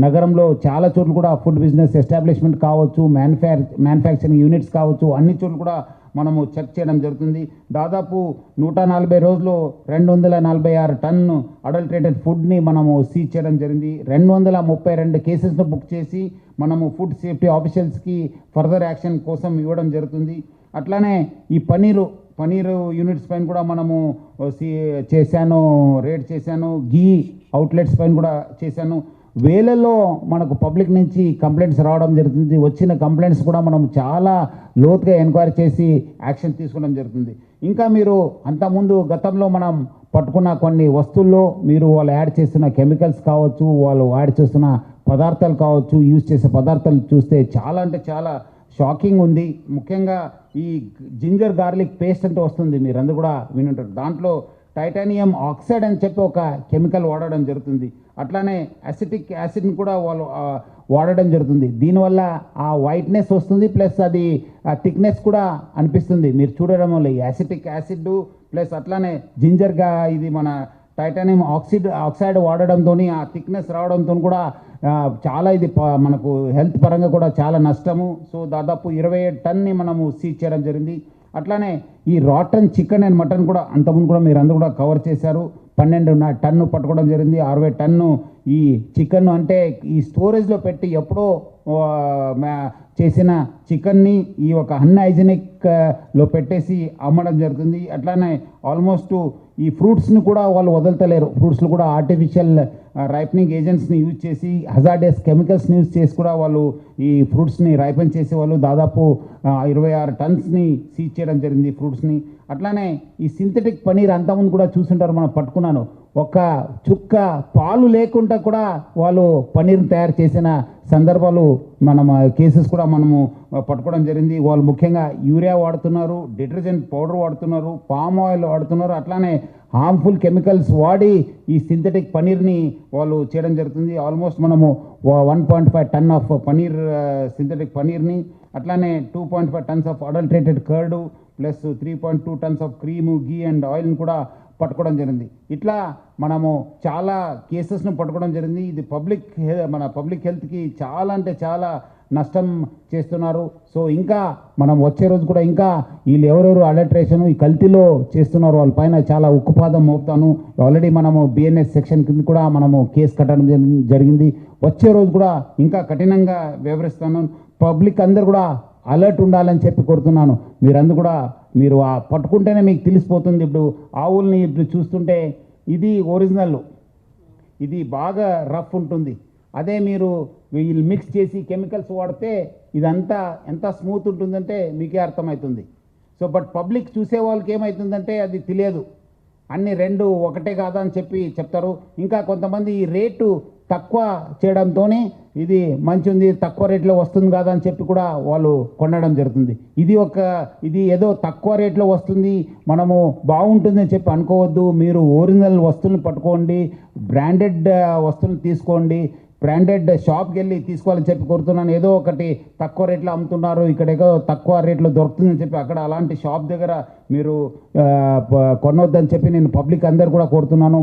నగరంలో చాలా చోట్ల కూడా ఫుడ్ బిజినెస్ ఎస్టాబ్లిష్మెంట్ కావచ్చు, మ్యానుఫ్యాక్చరింగ్ యూనిట్స్ కావచ్చు, అన్ని చోట్ల కూడా మనము చెక్ చేయడం జరుగుతుంది. దాదాపు 140 రోజులు 246 టన్ను అడల్టరేటెడ్ ఫుడ్ని మనము సీజ్ చేయడం జరిగింది. 232 కేసెస్ను బుక్ చేసి మనము ఫుడ్ సేఫ్టీ ఆఫీషియల్స్కి ఫర్దర్ యాక్షన్ కోసం ఇవ్వడం జరుగుతుంది. అట్లానే ఈ పనీరు యూనిట్స్ పైన కూడా మనము రేడ్ చేశాను. గీ అవుట్లెట్స్ పైన కూడా చేశాను. వేలలో మనకు పబ్లిక్ నుంచి కంప్లైంట్స్ రావడం జరుగుతుంది. వచ్చిన కంప్లైంట్స్ కూడా మనం చాలా లోతుగా ఎంక్వైరీ చేసి యాక్షన్ తీసుకోవడం జరుగుతుంది. ఇంకా మీరు అంతకుముందు గతంలో మనం పట్టుకున్న కొన్ని వస్తువుల్లో మీరు వాళ్ళు యాడ్ చేస్తున్న కెమికల్స్ కావచ్చు, వాళ్ళు యాడ్ చేస్తున్న పదార్థాలు కావచ్చు, యూజ్ చేసే పదార్థాలు చూస్తే చాలా అంటే చాలా షాకింగ్ ఉంది. ముఖ్యంగా ఈ జింజర్ గార్లిక్ పేస్ట్ అంటే వస్తుంది, మీరందరూ కూడా వినుంటారు. దాంట్లో టైటానియం ఆక్సైడ్ అని చెప్పి ఒక కెమికల్ వాడడం జరుగుతుంది. అట్లానే అసిటిక్ యాసిడ్ని కూడా వాళ్ళు వాడడం జరుగుతుంది. దీనివల్ల ఆ వైట్నెస్ వస్తుంది, ప్లస్ అది థిక్నెస్ కూడా అనిపిస్తుంది మీరు చూడడం వల్ల. ఈ అసిటిక్ యాసిడ్ ప్లస్ అట్లానే జింజర్గా ఇది మన టైటానియం ఆక్సైడ్ వాడడంతో ఆ థిక్నెస్ రావడంతో కూడా చాలా ఇది మనకు హెల్త్ పరంగా కూడా చాలా నష్టము. సో దాదాపు 27 టన్ని మనము సీజ్ చేయడం జరిగింది. అట్లానే ఈ రాటన్ చికెన్ అండ్ మటన్ కూడా అంతకుముందు కూడా మీరు అందరూ కూడా కవర్ చేశారు. 12 టన్ను పట్టుకోవడం జరిగింది. 60 టన్ను ఈ చికెన్ అంటే ఈ స్టోరేజ్లో పెట్టి ఎప్పుడో చేసిన చికెన్ని ఈ ఒక అన్హైజెనిక్లో పెట్టేసి అమ్మడం జరుగుతుంది. అట్లానే ఆల్మోస్ట్ ఈ ఫ్రూట్స్ని కూడా వాళ్ళు వదలతలేరు. ఫ్రూట్స్లో కూడా ఆర్టిఫిషియల్ రైపనింగ్ ఏజెంట్స్ని యూజ్ చేసి, హజార్డస్ కెమికల్స్ని యూజ్ చేసి కూడా వాళ్ళు ఈ ఫ్రూట్స్ని రైపన్ చేసే వాళ్ళు దాదాపు 26 టన్స్ని సీజ్ చేయడం జరిగింది ఫ్రూట్స్ని. అట్లానే ఈ సింథటిక్ పనీర్ అంతకుముందు కూడా చూస్తుంటారు, మనం పట్టుకున్నాను. ఒక చుక్క పాలు లేకుండా కూడా వాళ్ళు పనీర్ని తయారు చేసిన సందర్భాలు కేసెస్ కూడా మనము పట్టుకోవడం జరిగింది. వాళ్ళు ముఖ్యంగా యూరియా వాడుతున్నారు, డిటర్జెంట్ పౌడర్ వాడుతున్నారు, పామ్ ఆయిల్ వాడుతున్నారు. అట్లానే హార్మ్ఫుల్ కెమికల్స్ వాడి ఈ సింథటిక్ పనీర్ని వాళ్ళు చేయడం జరుగుతుంది. ఆల్మోస్ట్ మనము 1.5 టన్ ఆఫ్ పనీర్ సింథటిక్ పనీర్ని, అట్లానే 2.5 tons of adulterated curd plus 3.2 tons of cream, ghee and ఆయిల్ని కూడా పట్టుకోవడం జరిగింది. ఇట్లా మనము చాలా కేసెస్ను పట్టుకోవడం జరిగింది. ఇది మన పబ్లిక్ హెల్త్కి చాలా అంటే చాలా నష్టం చేస్తున్నారు. సో ఇంకా మనం వచ్చే రోజు కూడా ఇంకా వీళ్ళు ఎవరెవరు అడల్టరేషన్ ఈ కల్తీలో చేస్తున్నారు వాళ్ళ పైన చాలా ఉక్కుపాదం మోపుతాను. ఆల్రెడీ మనము బిఎన్ఎస్ సెక్షన్ కింద కూడా మనము కేసు కట్టడం జరిగింది. వచ్చే రోజు కూడా ఇంకా కఠినంగా వ్యవహరిస్తాను. పబ్లిక్ అందరు కూడా అలర్ట్ ఉండాలని చెప్పి కోరుతున్నాను. మీరందరూ కూడా మీరు పట్టుకుంటేనే మీకు తెలిసిపోతుంది. ఇప్పుడు ఆవుల్ని ఇప్పుడు చూస్తుంటే ఇది ఒరిజినల్, ఇది బాగా రఫ్ ఉంటుంది. అదే మీరు వీళ్ళు మిక్స్ చేసి కెమికల్స్ వాడితే ఇదంతా ఎంత స్మూత్ ఉంటుందంటే మీకే అర్థమవుతుంది. సో బట్ పబ్లిక్ చూసే వాళ్ళకి ఏమవుతుందంటే అది తెలియదు, అన్ని రెండు ఒకటే కాదా అని చెప్పి చెప్తారు. ఇంకా కొంతమంది ఈ రేటు తక్కువ చేయడంతో ఇది మంచి ఉంది, తక్కువ రేట్లో వస్తుంది కదా అని చెప్పి కూడా వాళ్ళు కొనడం జరుగుతుంది. ఇది ఏదో తక్కువ రేట్లో వస్తుంది, మనము బాగుంటుంది అని చెప్పి అనుకోవద్దు. మీరు ఒరిజినల్ వస్తువులను పట్టుకోండి, బ్రాండెడ్ వస్తువులను తీసుకోండి, బ్రాండెడ్ షాప్కి వెళ్ళి తీసుకోవాలని చెప్పి కోరుతున్నాను. ఏదో ఒకటి తక్కువ రేట్లో అమ్ముతున్నారు, ఇక్కడ ఏదో తక్కువ రేట్లో దొరుకుతుందని చెప్పి అక్కడ అలాంటి షాప్ దగ్గర మీరు కొనవద్దని చెప్పి నేను పబ్లిక్ అందరు కూడా కోరుతున్నాను.